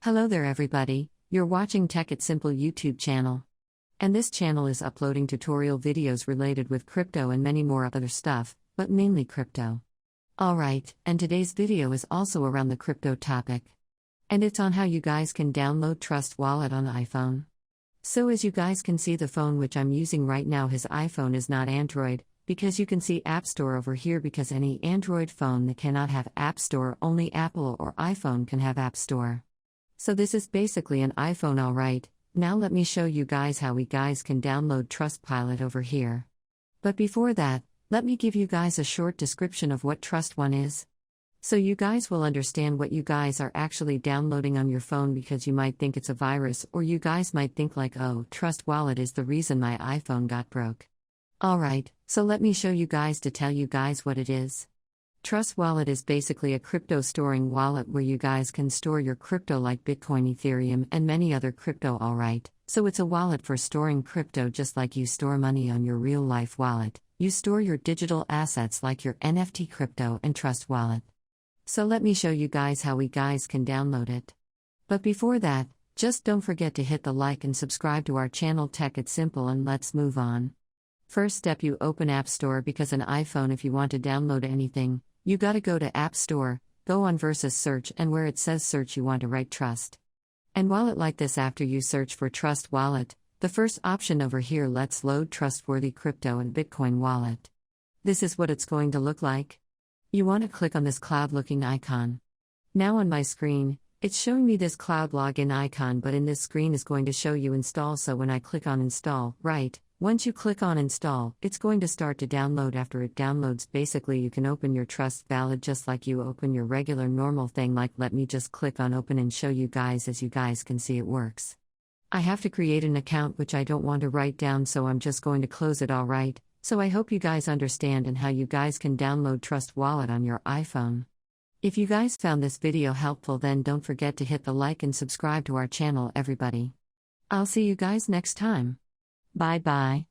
Hello there everybody, you're watching Tech It Simple YouTube channel. And this channel is uploading tutorial videos related with crypto and many more other stuff, but mainly crypto. Alright, and today's video is also around the crypto topic. And it's on how you guys can download Trustwallet on iPhone. So as you guys can see, the phone which I'm using right now, his iPhone is not Android, because you can see App Store over here, because any Android phone that cannot have App Store, only Apple or iPhone can have App Store. So this is basically an iPhone. Alright, now let me show you guys how we guys can download Trustwallet over here. But before that, let me give you guys a short description of what Trustwallet is. So you guys will understand what you guys are actually downloading on your phone, because you might think it's a virus, or you guys might think like, oh, Trustwallet is the reason my iPhone got broke. Alright, so let me show you guys to tell you guys what it is. Trustwallet is basically a crypto storing wallet where you guys can store your crypto like Bitcoin, Ethereum, and many other crypto. Alright, so it's a wallet for storing crypto, just like you store money on your real life wallet. You store your digital assets like your NFT crypto and Trustwallet. So let me show you guys how we guys can download it. But before that, just don't forget to hit the like and subscribe to our channel Tech It Simple, and let's move on. First step, you open App Store, because an iPhone, if you want to download anything, you gotta go to App Store, go on versus search, and where it says search you want to write Trust. And wallet like this. After you search for Trustwallet, the first option over here, let's load trustworthy crypto and Bitcoin wallet. This is what it's going to look like. You want to click on this cloud looking icon. Now on my screen, it's showing me this cloud login icon, but in this screen is going to show you install. So when I click on install, right, once you click on install, it's going to start to download. After it downloads, basically you can open your Trustwallet just like you open your regular normal thing. Like, let me just click on open and show you guys. As you guys can see, it works. I have to create an account which I don't want to write down, so I'm just going to close it. Alright, so I hope you guys understand and how you guys can download Trustwallet on your iPhone. If you guys found this video helpful, then don't forget to hit the like and subscribe to our channel everybody. I'll see you guys next time. Bye bye.